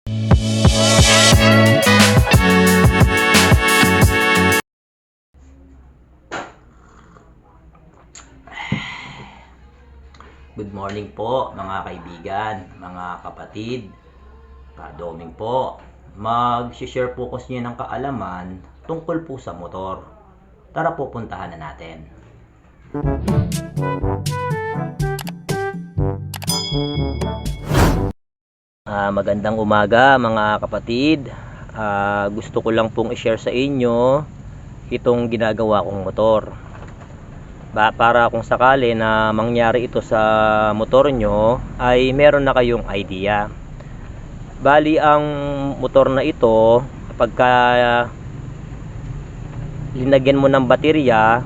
Good morning po mga kaibigan, mga kapatid, kadoming po. Mag-share po ko sa inyo ng kaalaman tungkol po sa motor. Tara po, puntahan na natin. Magandang umaga mga kapatid. Gusto ko lang pong i-share sa inyo itong ginagawa kong motor. Para kung sakali na mangyari ito sa motor nyo ay meron na kayong idea. Bali ang motor na ito, pagka linagyan mo ng baterya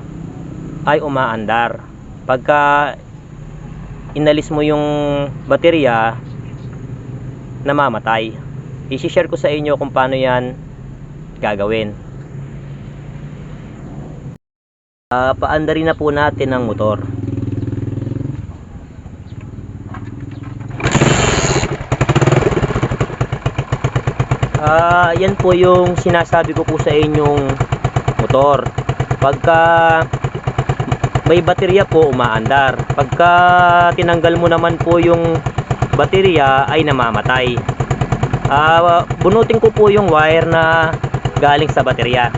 ay umaandar. Pagka inalis mo yung baterya, namamatay. I-share ko sa inyo kung paano yan gagawin. Paandarin na po natin ang motor. Yan po yung sinasabi ko po sa inyong motor. Pagka may baterya po, umaandar. Pagka tinanggal mo naman po yung baterya ay namamatay. Bunutin ko po yung wire na galing sa baterya.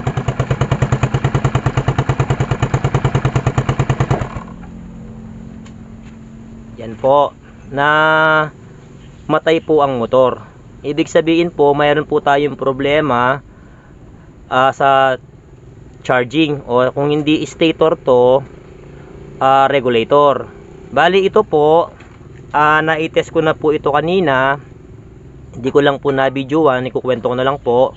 Yan po, na matay po ang motor. Ibig sabihin po, mayroon po tayong problema sa charging, o kung hindi stator to, regulator. Bali ito po, na-test ko na po ito kanina. Hindi ko lang po na-videoan, ikukwento ko na lang po.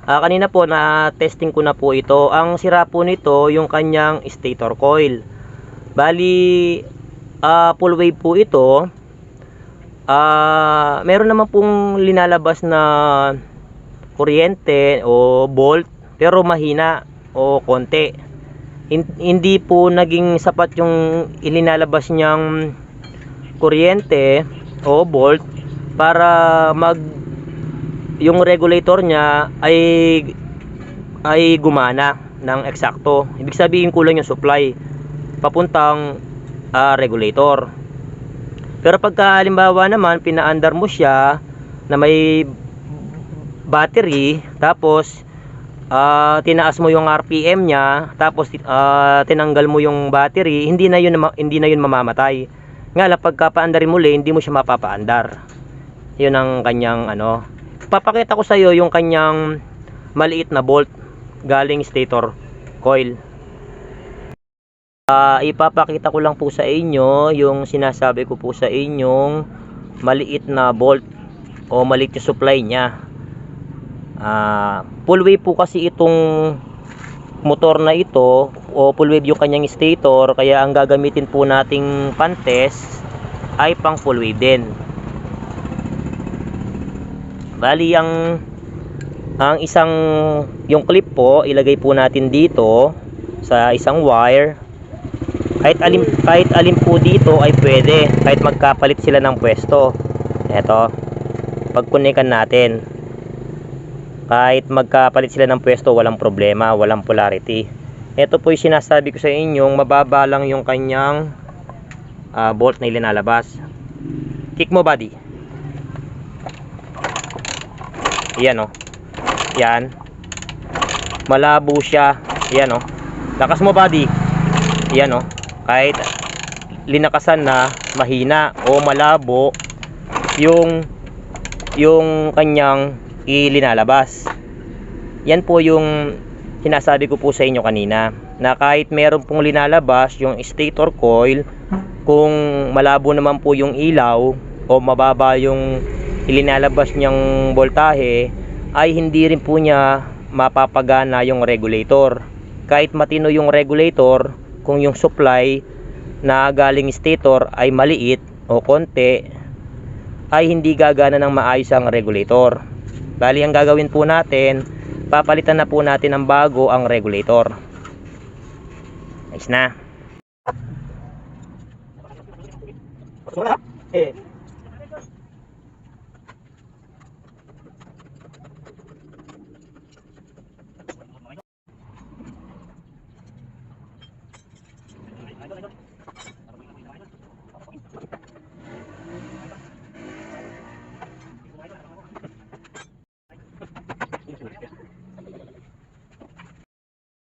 Kanina po na-testing ko na po ito. Ang sira po nito yung kanyang stator coil. Bali full wave po ito. Meron naman pong linalabas na kuryente o volt, pero mahina o konti. Hindi po naging sapat yung ilinalabas niyang kuryente o volt para yung regulator niya ay gumana ng eksakto. Ibig sabihin, kulang yung supply papuntang regulator. Pero pagka halimbawa naman pinaandar mo siya na may battery, tapos tinaas mo yung RPM niya, tapos tinanggal mo yung battery, hindi na yun mamamatay. Nga lang, pagka paandarin muli, hindi mo siya mapapaandar. Yun ang kanyang Papakita ko sa iyo yung kanyang maliit na bolt galing stator coil. Ipapakita ko lang po sa inyo yung sinasabi ko po sa inyong maliit na bolt o maliit yung supply nya. Full wave po kasi itong motor na ito, o full wave yung kanyang stator, kaya ang gagamitin po nating pan-test ay pang full wave din. Bali ang isang yung clip po, ilagay po natin dito sa isang wire. Kahit alin po dito ay pwede, kahit magkapalit sila ng pwesto. Eto, pagkunekan natin, kahit magkapalit sila ng pwesto, walang problema, walang polarity. Ito po yung sinasabi ko sa inyong mababa lang yung kanyang bolt na ilinalabas. Kick mo, buddy. Yan o. Yan. Malabo siya. Yan o. Lakas mo, buddy. Yan o. Kahit linakasan na, mahina o malabo yung kanyang ilinalabas. Yan po yung sinasabi ko po sa inyo kanina, na kahit meron pong linalabas yung stator coil, kung malabo naman po yung ilaw o mababa yung ilinalabas niyang voltahe, ay hindi rin po niya mapapagana yung regulator. Kahit matino yung regulator, kung yung supply na galing stator ay maliit o konti, ay hindi gagana ng maayos ang regulator. Bali ang gagawin po natin, papalitan na po natin ng bago ang regulator. Nice na.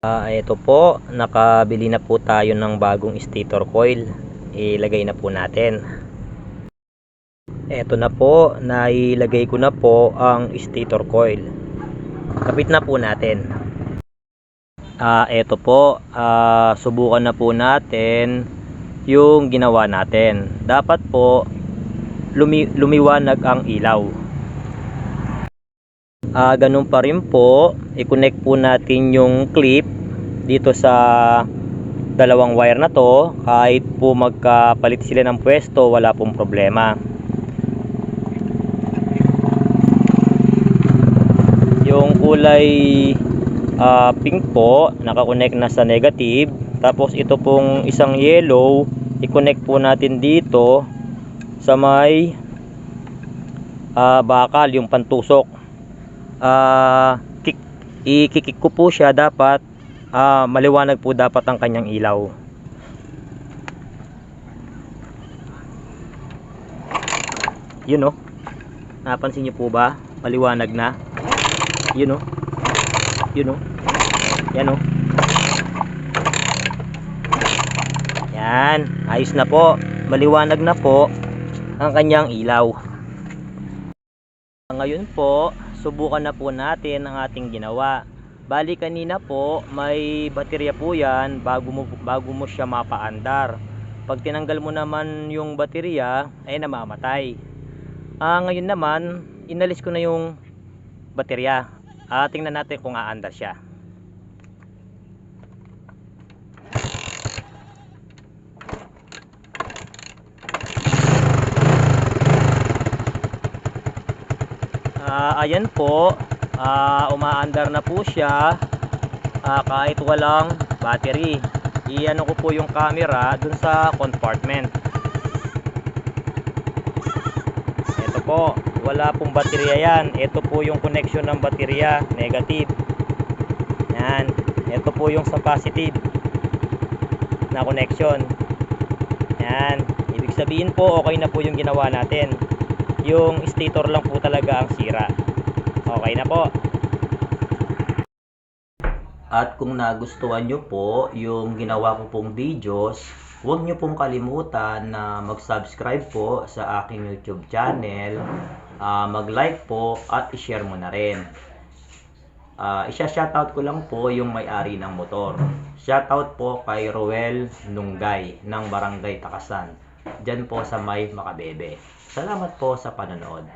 Ito po, nakabili na po tayo ng bagong stator coil. Ilagay na po natin. Ito na po, nailagay ko na po ang stator coil. Kapit na po natin. Ito po, subukan na po natin yung ginawa natin. Dapat po lumiwanag ang ilaw. Ganun pa rin po, i-connect po natin yung clip dito sa dalawang wire na to. Kahit po magkapalit sila ng pwesto, wala pong problema. Yung kulay pink po, nakakonect na sa negative. Tapos ito pong isang yellow, i-connect po natin dito sa may bakal, yung pantusok. Ikikik ko po siya, dapat maliwanag po dapat ang kanyang ilaw. Yun o, napansin niyo po ba? Maliwanag na. Yun o, yun o, yan o. Yan, ayos na po, maliwanag na po ang kanyang ilaw. Ngayon po, subukan na po natin ang ating ginawa. Bali kanina po, may baterya po yan bago mo siya mapaandar. Pag tinanggal mo naman yung baterya, ay namamatay. Ngayon naman, inalis ko na yung baterya. Tingnan natin kung aandar siya. Ayan po, umaandar na po siya kahit walang battery. Iano ko po yung camera dun sa compartment. Ito po, wala pong baterya yan. Ito po yung connection ng baterya, negative. Yan, ito po yung sa positive na connection. Yan, ibig sabihin po okay na po yung ginawa natin. Yung stator lang po talaga ang sira. Okay na po. At kung nagustuhan nyo po yung ginawa ko pong videos, huwag nyo pong kalimutan na mag-subscribe po sa aking YouTube channel, mag-like po at i-share mo na rin. Isa-shoutout ko lang po yung may-ari ng motor. Shoutout po kay Roel Nunggay ng Barangay Takasan, dyan po sa may Makabebe. Salamat po sa panonood.